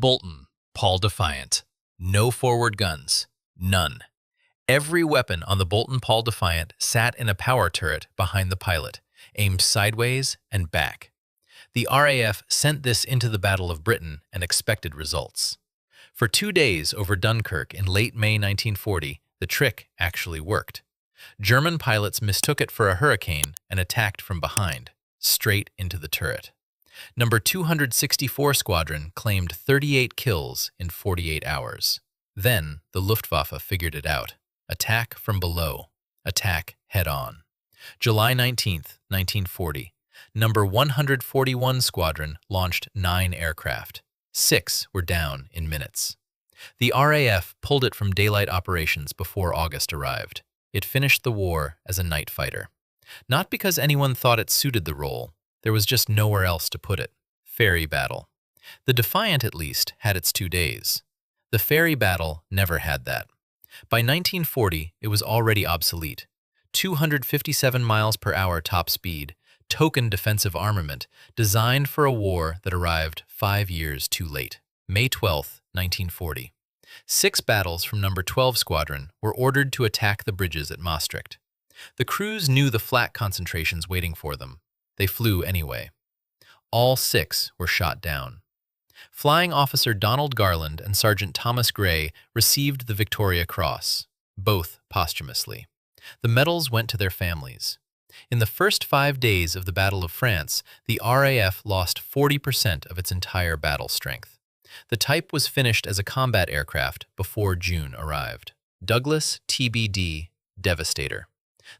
Boulton Paul Defiant. No forward guns. None. Every weapon on the Boulton Paul Defiant sat in a power turret behind the pilot, aimed sideways and back. The RAF sent this into the Battle of Britain and expected results. For 2 days over Dunkirk in late May 1940, the trick actually worked. German pilots mistook it for a hurricane and attacked from behind, straight into the turret. Number 264 Squadron claimed 38 kills in 48 hours. Then the Luftwaffe figured it out. Attack from below. Attack head-on. July 19, 1940. Number 141 Squadron launched 9 aircraft. 6 were down in minutes. The RAF pulled it from daylight operations before August arrived. It finished the war as a night fighter. Not because anyone thought it suited the role. There was just nowhere else to put it. Fairey Battle. The Defiant, at least, had its 2 days. The Fairey Battle never had that. By 1940, it was already obsolete. 257 miles per hour top speed, token defensive armament, designed for a war that arrived 5 years too late. May 12, 1940. 6 battles from number 12 Squadron were ordered to attack the bridges at Maastricht. The crews knew the flak concentrations waiting for them. They flew anyway. All 6 were shot down. Flying Officer Donald Garland and Sergeant Thomas Gray received the Victoria Cross, both posthumously. The medals went to their families. In the first 5 days of the Battle of France, the RAF lost 40% of its entire battle strength. The type was finished as a combat aircraft before June arrived. Douglas TBD Devastator.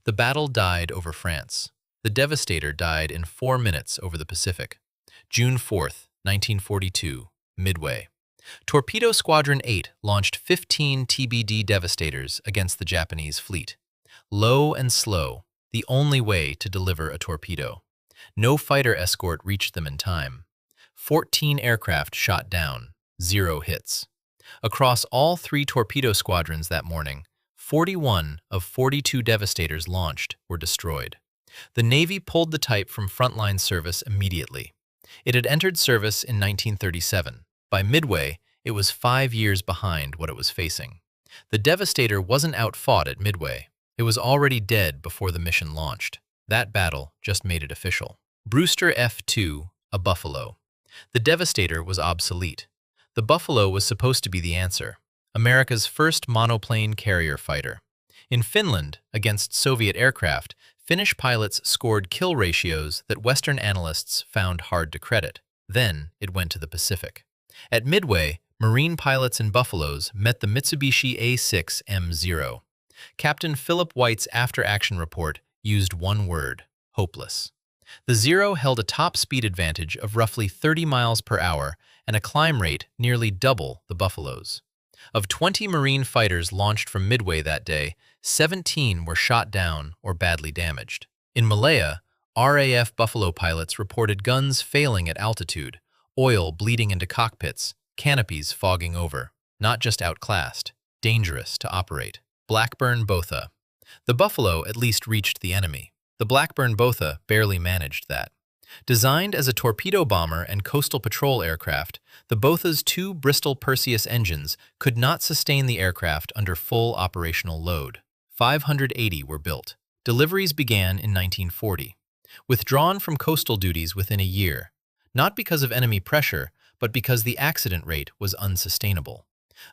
The battle died over France. The Devastator died in 4 minutes over the Pacific. June 4, 1942, Midway. Torpedo Squadron 8 launched 15 TBD Devastators against the Japanese fleet. Low and slow, the only way to deliver a torpedo. No fighter escort reached them in time. 14 aircraft shot down, 0 hits. Across all 3 torpedo squadrons that morning, 41 of 42 Devastators launched were destroyed. The Navy pulled the type from frontline service immediately. It had entered service in 1937. By Midway, it was 5 years behind what it was facing. The Devastator wasn't outfought at Midway. It was already dead before the mission launched. That battle just made it official. Brewster F2A Buffalo. The Devastator was obsolete. The Buffalo was supposed to be the answer. America's first monoplane carrier fighter. In Finland, against Soviet aircraft, Finnish pilots scored kill ratios that Western analysts found hard to credit. Then it went to the Pacific. At Midway, Marine pilots in Buffaloes met the Mitsubishi A6M0. Captain Philip White's after-action report used one word: hopeless. The Zero held a top speed advantage of roughly 30 miles per hour and a climb rate nearly double the Buffalo's. Of 20 Marine fighters launched from Midway that day, 17 were shot down or badly damaged. In Malaya, RAF Buffalo pilots reported guns failing at altitude, oil bleeding into cockpits, canopies fogging over. Not just outclassed, dangerous to operate. Blackburn Botha. The Buffalo at least reached the enemy. The Blackburn Botha barely managed that. Designed as a torpedo bomber and coastal patrol aircraft, the Botha's 2 Bristol Perseus engines could not sustain the aircraft under full operational load. 580 were built. Deliveries began in 1940. Withdrawn from coastal duties within a year, not because of enemy pressure, but because the accident rate was unsustainable.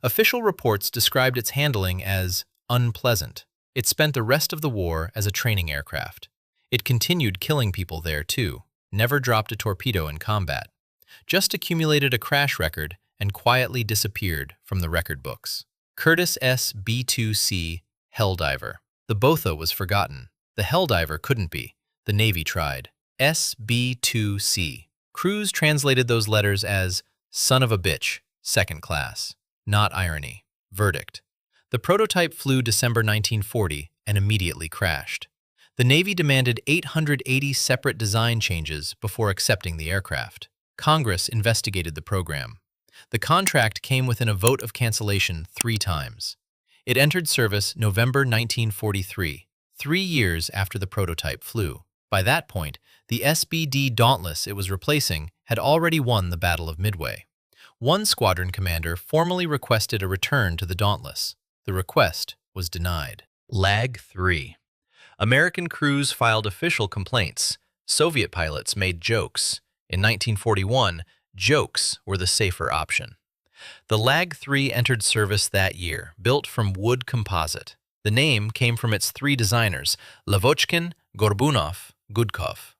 Official reports described its handling as unpleasant. It spent the rest of the war as a training aircraft. It continued killing people there too, never dropped a torpedo in combat, just accumulated a crash record and quietly disappeared from the record books. Curtiss SB2C Helldiver. The Botha was forgotten. The Helldiver couldn't be. The Navy tried. SB2C. Crews translated those letters as son of a bitch, second class. Not irony. Verdict. The prototype flew December 1940 and immediately crashed. The Navy demanded 880 separate design changes before accepting the aircraft. Congress investigated the program. The contract came within a vote of cancellation 3 times. It entered service November 1943, 3 years after the prototype flew. By that point, the SBD Dauntless it was replacing had already won the Battle of Midway. One squadron commander formally requested a return to the Dauntless. The request was denied. LaGG-3. American crews filed official complaints. Soviet pilots made jokes. In 1941, jokes were the safer option. The LaGG-3 entered service that year, built from wood composite. The name came from its three designers, Lavochkin, Gorbunov, Gudkov.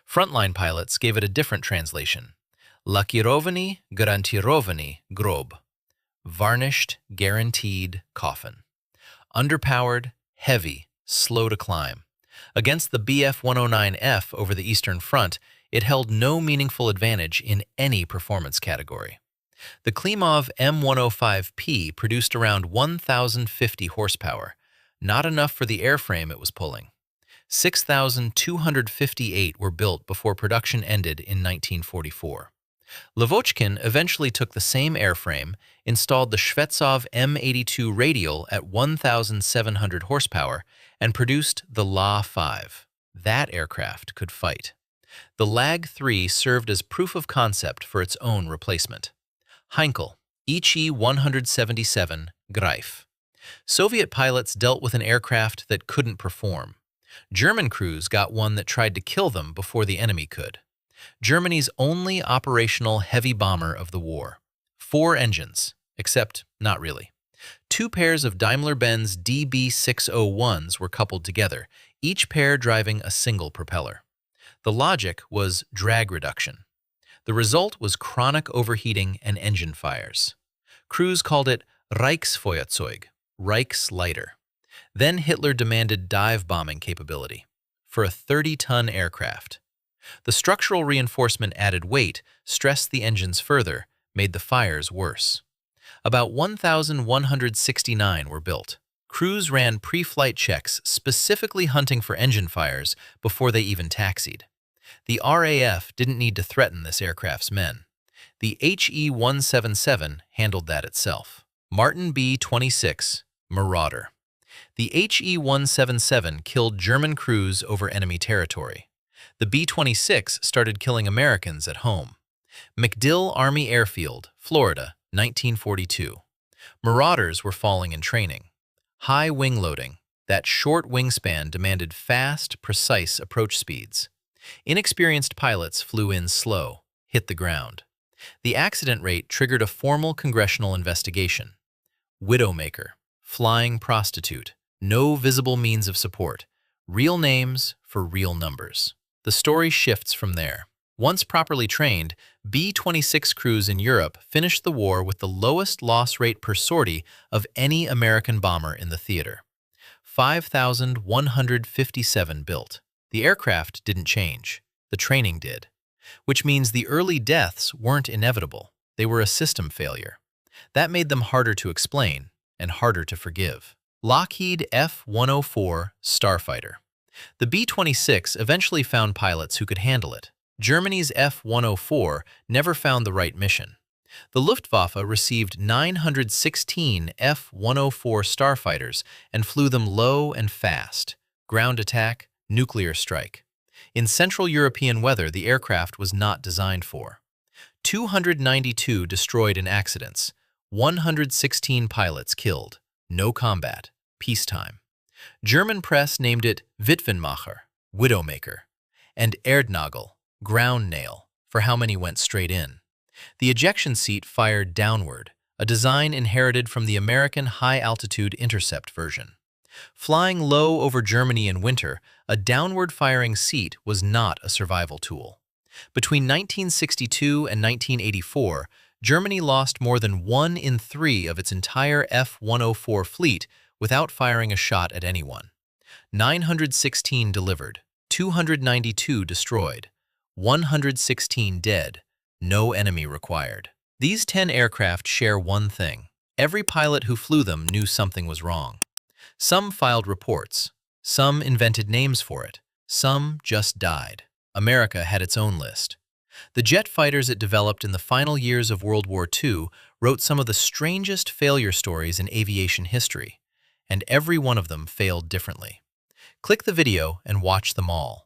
Frontline pilots gave it a different translation. Lakirovanny, garantirovanny grob. Varnished, guaranteed coffin. Underpowered, heavy, slow to climb. Against the Bf-109F over the Eastern Front, it held no meaningful advantage in any performance category. The Klimov M105P produced around 1,050 horsepower, not enough for the airframe it was pulling. 6,258 were built before production ended in 1944. Lavochkin eventually took the same airframe, installed the Shvetsov M82 radial at 1,700 horsepower, and produced the La-5. That aircraft could fight. The LaGG-3 served as proof of concept for its own replacement. Heinkel He 177 Greif. Soviet pilots dealt with an aircraft that couldn't perform. German crews got one that tried to kill them before the enemy could. Germany's only operational heavy bomber of the war. 4 engines, except not really. 2 pairs of Daimler-Benz DB601s were coupled together, each pair driving a single propeller. The logic was drag reduction. The result was chronic overheating and engine fires. Crews called it Reichsfeuerzeug, Reich's lighter. Then Hitler demanded dive bombing capability for a 30-ton aircraft. The structural reinforcement added weight, stressed the engines further, made the fires worse. About 1,169 were built. Crews ran pre-flight checks specifically hunting for engine fires before they even taxied. The RAF didn't need to threaten this aircraft's men. The HE-177 handled that itself. Martin B-26 Marauder. The HE-177 killed German crews over enemy territory. The B-26 started killing Americans at home. MacDill Army Airfield, Florida, 1942. Marauders were falling in training. High wing loading, that short wingspan demanded fast, precise approach speeds. Inexperienced pilots flew in slow, hit the ground. The accident rate triggered a formal congressional investigation. Widowmaker, flying prostitute, no visible means of support, real names for real numbers. The story shifts from there. Once properly trained, B-26 crews in Europe finished the war with the lowest loss rate per sortie of any American bomber in the theater. 5,157 built. The aircraft didn't change. The training did. Which means the early deaths weren't inevitable. They were a system failure. That made them harder to explain and harder to forgive. Lockheed F-104 Starfighter. The B-26 eventually found pilots who could handle it. Germany's F-104 never found the right mission. The Luftwaffe received 916 F-104 Starfighters and flew them low and fast. Ground attack, nuclear strike. In Central European weather, the aircraft was not designed for. 292 destroyed in accidents. 116 pilots killed. No combat. Peacetime. German press named it Witwenmacher, Widowmaker, and Erdnagel, ground nail, for how many went straight in. The ejection seat fired downward, a design inherited from the American high-altitude intercept version. Flying low over Germany in winter, a downward-firing seat was not a survival tool. Between 1962 and 1984, Germany lost more than 1 in 3 of its entire F-104 fleet without firing a shot at anyone. 916 delivered, 292 destroyed, 116 dead, no enemy required. These 10 aircraft share one thing. Every pilot who flew them knew something was wrong. Some filed reports. Some invented names for it. Some just died. America had its own list. The jet fighters it developed in the final years of World War II wrote some of the strangest failure stories in aviation history, and every one of them failed differently. Click the video and watch them all.